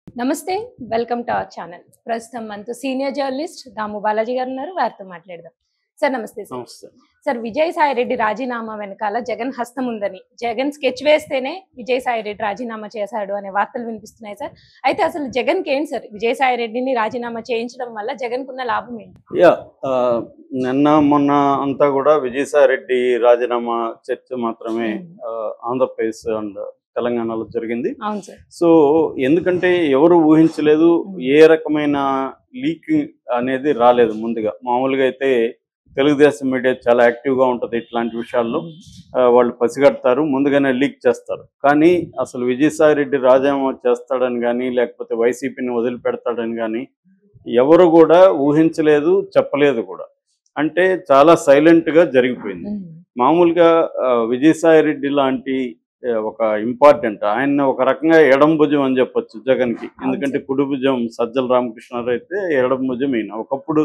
నమస్తే. Welcome to our channel. ప్రస్తుతం మనతో సీనియర్ జర్నలిస్ట్ దాము బాలాజీ గారు ఉన్నారు. వారితో మాట్లాడదాం. సార్ నమస్తే సార్. నమస్తే. సార్, విజయసాయిరెడ్డి రాజీనామా వెనకాల జగన్ హస్తం ఉందని, జగన్ స్కెచ్ వేస్తేనే విజయసాయిరెడ్డి రాజీనామా చేశాడు అనే వార్తలు వినిపిస్తున్నాయి సార్. అయితే అసలు జగన్కి ఏంటి సార్, విజయసాయిరెడ్డిని రాజీనామా చేయించడం వల్ల జగన్కున్న లాభం ఏంటి? నిన్న మొన్న అంతా కూడా విజయసాయిరెడ్డి రాజీనామా చర్చ మాత్రమే ఆంధ్రప్రదేశ్ అండ్ తెలంగాణలో జరిగింది. అవును సార్. సో ఎందుకంటే ఎవరు ఊహించలేదు, ఏ రకమైన లీకింగ్ అనేది రాలేదు. ముందుగా మామూలుగా అయితే తెలుగుదేశం మీడియా చాలా యాక్టివ్గా ఉంటుంది ఇట్లాంటి విషయాల్లో. వాళ్ళు పసిగడతారు, ముందుగానే లీక్ చేస్తారు. కానీ అసలు విజయసాయిరెడ్డి రాజీనామా చేస్తాడని కానీ లేకపోతే వైసీపీని వదిలిపెడతాడని కానీ ఎవరు కూడా ఊహించలేదు, చెప్పలేదు కూడా. అంటే చాలా సైలెంట్గా జరిగిపోయింది. మామూలుగా విజయసాయిరెడ్డి లాంటి ఒక ఇంపార్టెంట్, ఆయన ఒక రకంగా ఎడం భుజం అని చెప్పొచ్చు జగన్కి. ఎందుకంటే కుడి భుజం సజ్జల రామకృష్ణారావు అయితే ఎడం భుజం ఈయన. ఒకప్పుడు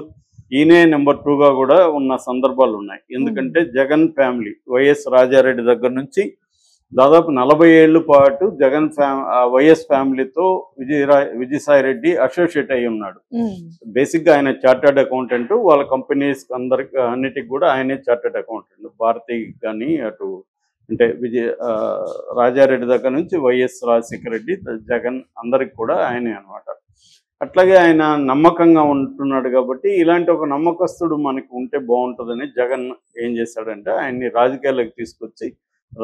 ఈయనే నెంబర్ 2గా కూడా ఉన్న సందర్భాలు ఉన్నాయి. ఎందుకంటే జగన్ ఫ్యామిలీ వైఎస్ రాజారెడ్డి దగ్గర నుంచి దాదాపు 40 ఏళ్ల పాటు జగన్ వైఎస్ ఫ్యామిలీతో విజయసాయిరెడ్డి అసోసియేట్ అయి ఉన్నాడు. బేసిక్గా ఆయన చార్టర్డ్ అకౌంటెంట్. వాళ్ళ కంపెనీస్ అన్నిటికి కూడా ఆయనే చార్టర్డ్ అకౌంటెంట్. భారతి కానీ అటు అంటే రాజారెడ్డి దగ్గర నుంచి వైఎస్ రాజశేఖర రెడ్డి, జగన్ అందరికి కూడా ఆయనే అనమాట. అట్లాగే ఆయన నమ్మకంగా ఉంటున్నాడు కాబట్టి ఇలాంటి ఒక నమ్మకస్తుడు మనకు ఉంటే బాగుంటుందని జగన్ ఏం చేశాడంటే ఆయన్ని రాజకీయాలకు తీసుకొచ్చి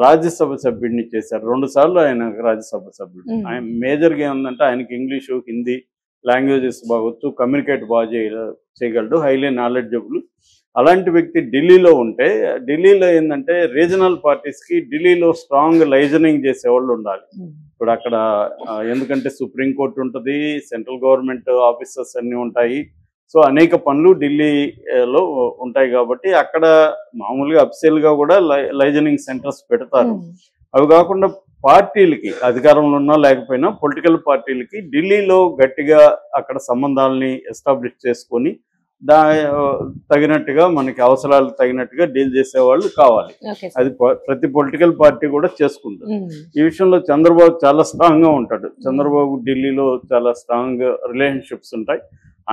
రాజ్యసభ సభ్యుడిని చేశారు. 2 సార్లు ఆయన రాజ్యసభ సభ్యుడు. ఆయన మేజర్గా ఏముందంటే ఆయనకి ఇంగ్లీషు, హిందీ లాంగ్వేజెస్ బాగొచ్చు, కమ్యూనికేట్ బాగా చేయగలడు, హైలీ నాలెడ్జబుల్. అలాంటి వ్యక్తి ఢిల్లీలో ఉంటే, ఢిల్లీలో ఏంటంటే రీజనల్ పార్టీస్కి ఢిల్లీలో స్ట్రాంగ్ లైజనింగ్ చేసేవాళ్ళు ఉండాలి. ఇప్పుడు అక్కడ ఎందుకంటే సుప్రీంకోర్టు ఉంటుంది, సెంట్రల్ గవర్నమెంట్ ఆఫీసర్స్ అన్నీ ఉంటాయి. సో అనేక పనులు ఢిల్లీలో ఉంటాయి కాబట్టి అక్కడ మామూలుగా అఫీషియల్గా కూడా లైజనింగ్ సెంటర్స్ పెడతారు. అవి కాకుండా పార్టీలకి అధికారంలో ఉన్నా లేకపోయినా పొలిటికల్ పార్టీలకి ఢిల్లీలో గట్టిగా అక్కడ సంబంధాలని ఎస్టాబ్లిష్ చేసుకొని తగినట్టుగా మనకి అవసరాలకు తగినట్టుగా డీల్ చేసేవాళ్ళు కావాలి. అది ప్రతి పొలిటికల్ పార్టీ కూడా చేసుకుంటారు. ఈ విషయంలో చంద్రబాబు చాలా స్ట్రాంగ్గా ఉంటాడు. చంద్రబాబు ఢిల్లీలో చాలా స్ట్రాంగ్ రిలేషన్షిప్స్ ఉంటాయి.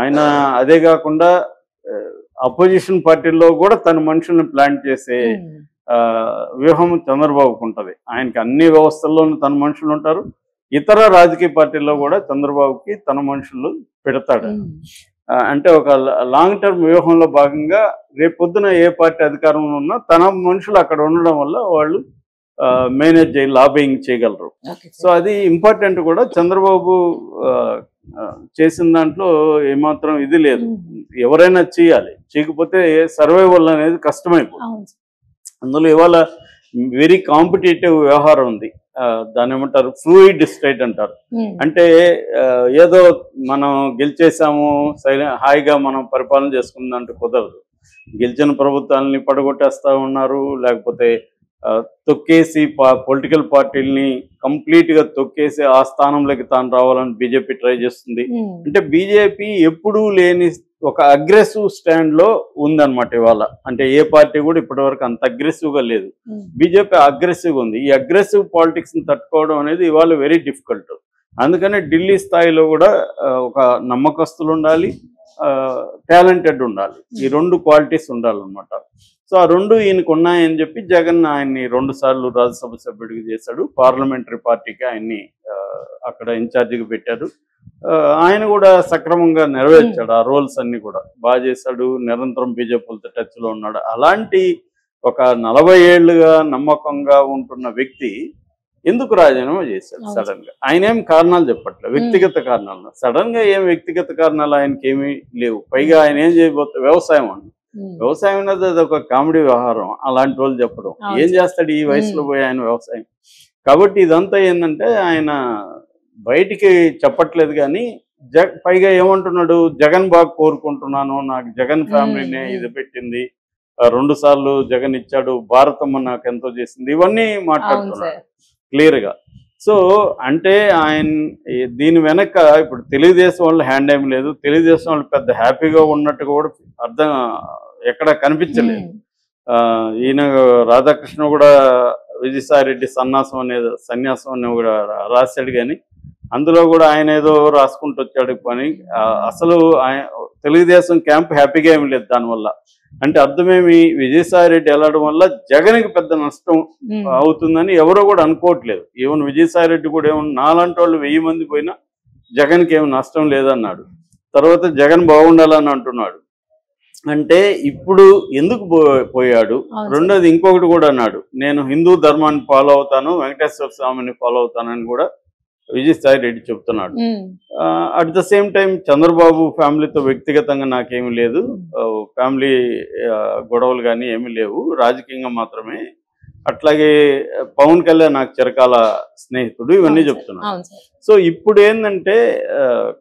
ఆయన అదే కాకుండా అపోజిషన్ పార్టీల్లో కూడా తన మనుషుల్ని ప్లాన్ చేసే వ్యూహం చంద్రబాబుకు ఉంటుంది. ఆయనకి అన్ని వ్యవస్థల్లోనూ తన మనుషులు ఉంటారు. ఇతర రాజకీయ పార్టీల్లో కూడా చంద్రబాబుకి తన మనుషులు పెడతాడు. అంటే ఒక లాంగ్ టర్మ్ వ్యూహంలో భాగంగా రేపొద్దున ఏ పార్టీ అధికారంలో ఉన్నా తన మనుషులు అక్కడ ఉండడం వల్ల వాళ్ళు మేనేజ్ లాబింగ్ చేయగలరు. సో అది ఇంపార్టెంట్ కూడా. చంద్రబాబు చేసిన దాంట్లో ఏమాత్రం ఇది లేదు. ఎవరైనా చేయాలి, చేయకపోతే సర్వైవల్ అనేది కష్టమైపోతుంది. అందులో ఇవాళ వెరీ కాంపిటేటివ్ వ్యవహారం ఉంది. దాని ఏమంటారు, ఫ్లూయిడ్ స్టేట్ అంటారు. అంటే ఏదో మనం గెలిచేసాము హాయిగా మనం పరిపాలన చేసుకుందంటూ కుదరదు. గెలిచిన ప్రభుత్వాలని పడగొట్టేస్తా ఉన్నారు, లేకపోతే తొక్కేసి పొలిటికల్ పార్టీలని కంప్లీట్గా తొక్కేసి ఆ స్థానంలోకి తాను రావాలని బీజేపీ ట్రై చేస్తుంది. అంటే బీజేపీ ఎప్పుడూ లేని ఒక అగ్రెసివ్ స్టాండ్లో ఉందన్నమాట ఇవాళ. అంటే ఏ పార్టీ కూడా ఇప్పటివరకు అంత అగ్రెసివ్గా లేదు. బీజేపీ అగ్రెసివ్గా ఉంది. ఈ అగ్రెసివ్ పాలిటిక్స్ని తట్టుకోవడం అనేది ఇవాళ వెరీ డిఫికల్ట్. అందుకనే ఢిల్లీ స్థాయిలో కూడా ఒక నమ్మకస్తులు ఉండాలి, టాలెంటెడ్ ఉండాలి. ఈ 2 క్వాలిటీస్ ఉండాలన్నమాట. సో ఆ 2 ఈయనకు ఉన్నాయని చెప్పి జగన్ ఆయన్ని 2 సార్లు రాజ్యసభ సభ్యుడికి చేశాడు. పార్లమెంటరీ పార్టీకి ఆయన్ని అక్కడ ఇన్ఛార్జిగా పెట్టారు. ఆయన కూడా సక్రమంగా నెరవేర్చాడు. ఆ రోల్స్ అన్ని కూడా బాగా చేశాడు. నిరంతరం బీజేపీలతో టచ్లో ఉన్నాడు. అలాంటి ఒక 40 ఏళ్లుగా నమ్మకంగా ఉంటున్న వ్యక్తి ఎందుకు రాజీనామా చేశాడు సడన్ గా? ఆయన ఏం కారణాలు చెప్పట్లేదు, వ్యక్తిగత కారణాలు. సడన్ గా ఏం వ్యక్తిగత కారణాలు ఆయనకి ఏమీ లేవు. పైగా ఆయన ఏం చేయబోతే వ్యవసాయం అండి. వ్యవసాయం అనేది అది ఒక కామెడీ వ్యవహారం. అలాంటి వాళ్ళు చెప్పడం ఏం చేస్తాడు ఈ వయసులో పోయి ఆయన వ్యవసాయం. కాబట్టి ఇదంతా ఏంటంటే ఆయన బయటికి చెప్పట్లేదు. కానీ పైగా ఏమంటున్నాడు, జగన్ బాగా కోరుకుంటున్నాను, నాకు జగన్ ఫ్యామిలీనే ఇది పెట్టింది, 2 సార్లు జగన్ ఇచ్చాడు, భారతమ్మ నాకు ఎంతో చేసింది, ఇవన్నీ మాట్లాడుతున్నాడు క్లియర్గా. సో అంటే ఆయన దీని వెనక ఇప్పుడు తెలుగుదేశం వాళ్ళు హ్యాండ్ ఏం లేదు. తెలుగుదేశం వాళ్ళు పెద్ద హ్యాపీగా ఉన్నట్టు కూడా అర్థం ఎక్కడ కనిపించలేదు. ఈయన రాధాకృష్ణ కూడా విజయసాయిరెడ్డి సన్యాసం అనేది కూడా రాశాడు. కానీ అందులో కూడా ఆయన ఏదో రాసుకుంటూ వచ్చాడు పని. అసలు తెలుగుదేశం క్యాంప్ హ్యాపీగా ఏమి లేదు దానివల్ల. అంటే అర్థమేమి, విజయసాయి రెడ్డి వెళ్ళడం వల్ల జగన్కి పెద్ద నష్టం అవుతుందని ఎవరో కూడా అనుకోవట్లేదు. ఈవెన్ విజయసాయి రెడ్డి కూడా ఏమన్నా నాలాంటి వాళ్ళు 1000 మంది పోయినా జగన్కి ఏమి నష్టం లేదన్నాడు. తర్వాత జగన్ బాగుండాలని అంటున్నాడు. అంటే ఇప్పుడు ఎందుకు పోయాడు? రెండోది ఇంకొకటి కూడా అన్నాడు, నేను హిందూ ధర్మాన్ని ఫాలో అవుతాను, వెంకటేశ్వర స్వామిని ఫాలో అవుతానని కూడా విజయసాయి రెడ్డి చెప్తున్నాడు. At the same time Chandrababu ఫ్యామిలీతో వ్యక్తిగతంగా నాకేమీ లేదు, ఫ్యామిలీ గొడవలు కానీ ఏమీ లేవు, రాజకీయంగా మాత్రమే. అట్లాగే పవన్ కళ్యాణ్ నాకు చిరకాల స్నేహితుడు, ఇవన్నీ చెప్తున్నాడు. సో ఇప్పుడు ఏంటంటే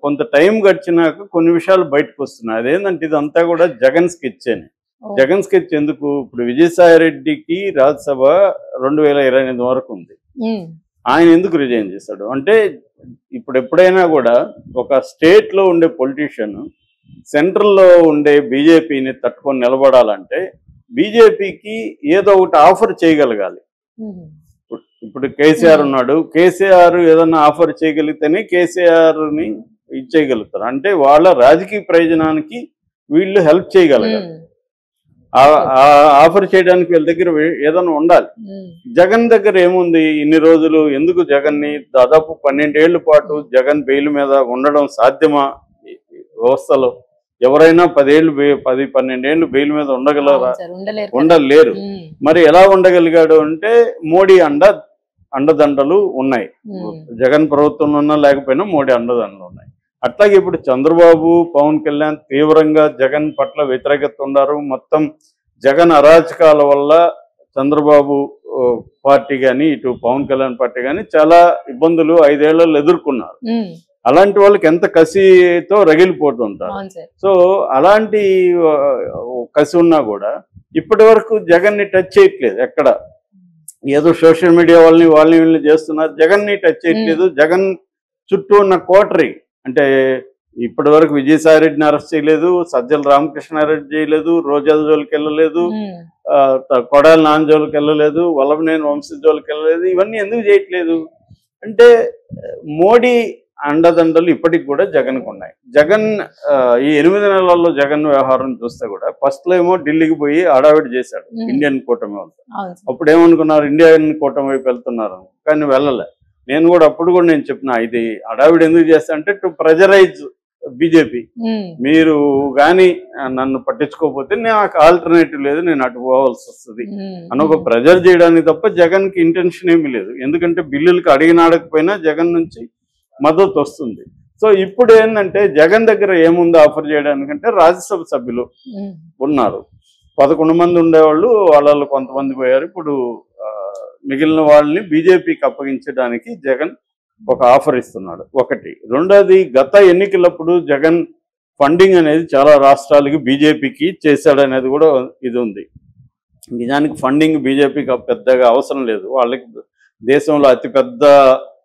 కొంత టైం గడిచినాక కొన్ని విషయాలు బయటకు వస్తున్నాయి. అదేంటంటే ఇదంతా కూడా జగన్ స్కెచ్ అని. జగన్ స్కెచ్ ఎందుకు? ఇప్పుడు విజయసాయి రెడ్డికి రాజ్యసభ 2028 వరకు ఉంది. ఆయన ఎందుకు రిజైన్ చేశాడు అంటే, ఇప్పుడు ఎప్పుడైనా కూడా ఒక స్టేట్ లో ఉండే పొలిటీషియన్ సెంట్రల్లో ఉండే బీజేపీని తట్టుకొని నిలబడాలంటే బీజేపీకి ఏదో ఒకటి ఆఫర్ చేయగలగాలి. ఇప్పుడు కేసీఆర్ ఉన్నాడు, కేసీఆర్ ఏదన్నా ఆఫర్ చేయగలిగితేనే కేసీఆర్ని ఇచ్చేయగలుగుతారు. అంటే వాళ్ళ రాజకీయ ప్రయోజనానికి వీళ్ళు హెల్ప్ చేయగలగాలి. ఆఫర్ చేయడానికి వీళ్ళ దగ్గర ఏదైనా ఉండాలి. జగన్ దగ్గర ఏముంది? ఇన్ని రోజులు ఎందుకు జగన్ని దాదాపు 12 ఏళ్ల పాటు జగన్ బెయిల్ మీద ఉండడం సాధ్యమా? వ్యవస్థలో ఎవరైనా 10-12 ఏళ్ళు బెయిల్ మీద ఉండగలరా? ఉండలేరు. మరి ఎలా ఉండగలిగాడు అంటే మోడీ అండదండలు ఉన్నాయి. జగన్ ప్రభుత్వంలో ఉన్నా లేకపోయినా మోడీ అండదండలు ఉన్నాయి. అట్లాగే ఇప్పుడు చంద్రబాబు, పవన్ కళ్యాణ్ తీవ్రంగా జగన్ పట్ల వ్యతిరేకత ఉన్నారు. మొత్తం జగన్ అరాచకాల వల్ల చంద్రబాబు పార్టీ కానీ ఇటు పవన్ కళ్యాణ్ పార్టీ కానీ చాలా ఇబ్బందులు 5 ఏళ్లలో ఎదుర్కొన్నారు. అలాంటి వాళ్ళకి ఎంత కసితో రగిలిపోతుంటారు. సో అలాంటి కసి ఉన్నా కూడా ఇప్పటి వరకు జగన్ని టచ్ చేయట్లేదు. ఎక్కడ ఏదో సోషల్ మీడియా వాళ్ళని వీళ్ళని చేస్తున్నారు, జగన్ని టచ్ చేయట్లేదు. జగన్ చుట్టూ ఉన్న కోటరీ అంటే ఇప్పటి వరకు విజయసాయి రెడ్డిని అరెస్ట్ చేయలేదు, సజ్జల రామకృష్ణారెడ్డి చేయలేదు, రోజా జోలికి వెళ్ళలేదు, కొడాలి నాని జోలికి వెళ్ళలేదు, వల్లభనేని వంశీ జోలికి వెళ్ళలేదు. ఇవన్నీ ఎందుకు చేయట్లేదు అంటే మోడీ అండదండలు ఇప్పటికి కూడా జగన్కు ఉన్నాయి. జగన్ ఈ 8 నెలల్లో జగన్ వ్యవహారం చూస్తే కూడా ఫస్ట్ లో ఏమో ఢిల్లీకి పోయి హడావిడి చేశాడు ఇండియన్ కూటమి వాళ్ళు. అప్పుడు ఏమనుకున్నారు, ఇండియన్ కూటమి వైపు వెళ్తున్నారు, కానీ వెళ్ళలే. నేను కూడా అప్పుడు కూడా నేను చెప్పిన, ఇది హడావిడి ఎందుకు చేస్తా అంటే టు ప్రెజరైజ్ బీజేపీ, మీరు కానీ నన్ను పట్టించుకోకపోతే నాకు ఆల్టర్నేటివ్ లేదు, నేను అటు పోవాల్సి వస్తుంది అని ఒక ప్రెజర్ చేయడానికి తప్ప జగన్ కి ఇంటెన్షన్ ఏమీ లేదు. ఎందుకంటే బిల్లులకు అడగకపోయినా జగన్ నుంచి మద్దతు వస్తుంది. సో ఇప్పుడు ఏంటంటే జగన్ దగ్గర ఏముంది ఆఫర్ చేయడానికంటే రాజ్యసభ సభ్యులు ఉన్నారు. 11 మంది ఉండేవాళ్ళు, వాళ్ళు కొంతమంది పోయారు. ఇప్పుడు మిగిలిన వాళ్ళని బీజేపీకి అప్పగించడానికి జగన్ ఒక ఆఫర్ ఇస్తున్నాడు. ఒకటి. రెండోది, గత ఎన్నికలప్పుడు జగన్ ఫండింగ్ అనేది చాలా రాష్ట్రాలకి బీజేపీకి చేశాడనేది కూడా ఇది ఉంది. నిజానికి ఫండింగ్ బీజేపీకి పెద్దగా అవసరం లేదు. వాళ్ళకి దేశంలో అతిపెద్ద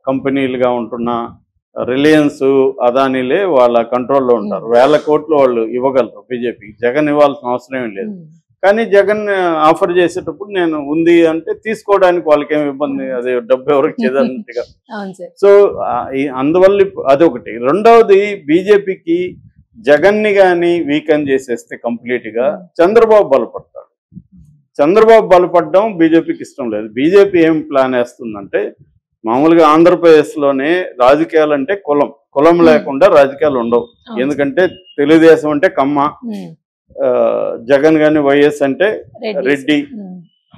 కంపెనీలుగా ఉంటున్న రిలయన్స్, అదానీలే వాళ్ళ కంట్రోల్లో ఉంటారు. 1000 కోట్లు వాళ్ళు ఇవ్వగలరు బీజేపీకి. జగన్ ఇవ్వాల్సిన అవసరం లేదు. కానీ జగన్ ఆఫర్ చేసేటప్పుడు నేను ఉంది అంటే తీసుకోవడానికి వాళ్ళకేం ఇబ్బంది, అదే డబ్బు ఎవరికి చేదన్నట్టుగా. సో అందువల్ల అదొకటి. రెండవది, బీజేపీకి జగన్ని కానీ వీకెన్ చేసేస్తే కంప్లీట్ గా చంద్రబాబు బలపడతాడు. చంద్రబాబు బలపడడం బీజేపీకి ఇష్టం లేదు. బీజేపీ ఏం ప్లాన్ వేస్తుందంటే, మామూలుగా ఆంధ్రప్రదేశ్లోనే రాజకీయాలు అంటే కులం లేకుండా రాజకీయాలు ఉండవు. ఎందుకంటే తెలుగుదేశం అంటే కమ్మ, జగన్ గాని వైఎస్ అంటే రెడ్డి,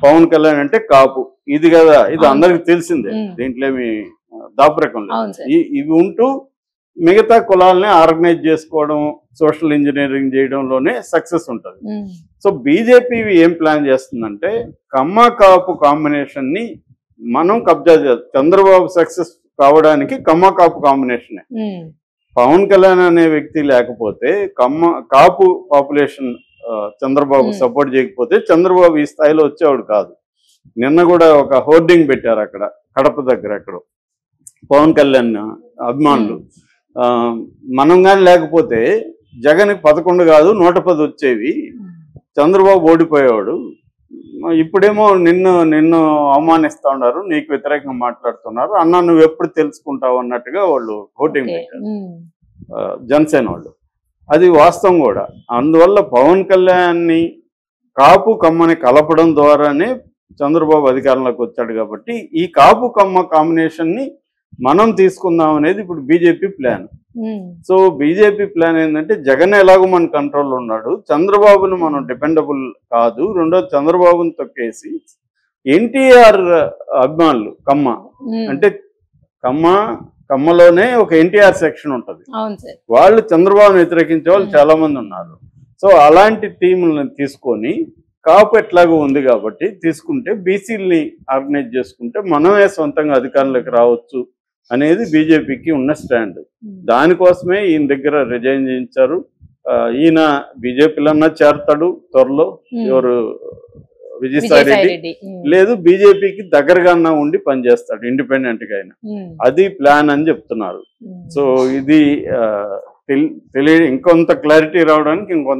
పవన్ కళ్యాణ్ అంటే కాపు. ఇది కదా, ఇది అందరికి తెలిసిందే, దీంట్లో ఏమి దాపరికం లేదు. ఇవి ఉంటూ మిగతా కులాలని ఆర్గనైజ్ చేసుకోవడం, సోషల్ ఇంజనీరింగ్ చేయడంలోనే సక్సెస్ ఉంటుంది. సో బీజేపీ ఏం ప్లాన్ చేస్తుందంటే, కమ్మ కాపు కాంబినేషన్ ని మనం కబ్జా చేయాలి. చంద్రబాబు సక్సెస్ కావడానికి కమ్మ కాపు కాంబినేషనే. పవన్ కళ్యాణ్ అనే వ్యక్తి లేకపోతే కాపు పాపులేషన్ చంద్రబాబు సపోర్ట్ చేయకపోతే చంద్రబాబు ఈ స్థాయిలో వచ్చేవాడు కాదు. నిన్న కూడా ఒక హోర్డింగ్ పెట్టారు అక్కడ కడప దగ్గర, ఎక్కడ పవన్ కళ్యాణ్ అభిమానులు, మనం కానీ లేకపోతే జగన్కి 11 కాదు 110 వచ్చేవి, చంద్రబాబు ఓడిపోయేవాడు, ఇప్పుడేమో నిన్ను అవమానిస్తా ఉన్నారు, నీకు వ్యతిరేకంగా మాట్లాడుతున్నారు అన్న, నువ్వు ఎప్పుడు తెలుసుకుంటావు అన్నట్టుగా వాళ్ళు ఓటింగ్ పెట్టారు జనసేన వాళ్ళు. అది వాస్తవం కూడా. అందువల్ల పవన్ కళ్యాణ్ని కాపు కమ్మని కలపడం ద్వారానే చంద్రబాబు అధికారంలోకి వచ్చాడు. కాబట్టి ఈ కాపు కమ్మ కాంబినేషన్ ని మనం తీసుకుందాం అనేది ఇప్పుడు BJP plan. So BJP plan ఏంటంటే, జగన్ ఎలాగో మన కంట్రోల్లో ఉన్నాడు, చంద్రబాబును మనం డిపెండబుల్ కాదు, రెండోది చంద్రబాబుని తొక్కేసి ఎన్టీఆర్ అభిమానులు కమ్మ అంటే కమ్మలోనే ఒక ఎన్టీఆర్ సెక్షన్ ఉంటుంది, వాళ్ళు చంద్రబాబును వ్యతిరేకించే వాళ్ళు చాలా మంది ఉన్నారు. సో అలాంటి టీములను తీసుకొని కాపు ఎట్లాగో ఉంది కాబట్టి తీసుకుంటే బీసీలని ఆర్గనైజ్ చేసుకుంటే మనమే సొంతంగా అధికారంలోకి రావచ్చు అనేది బీజేపీకి ఉన్న స్టాండ్. దానికోసమే ఈయన దగ్గర రిజైన్ చేయించారు. ఈయన బీజేపీలన్నా చేరతాడు త్వరలో, ఎవరు విజయసాయి రెడ్డి, లేదు బీజేపీకి దగ్గరగా ఉండి పనిచేస్తాడు ఇండిపెండెంట్ గా అయినా. అది ప్లాన్ అని చెప్తున్నారు. సో ఇది ఇంకొంత క్లారిటీ రావడానికి ఇంకొంత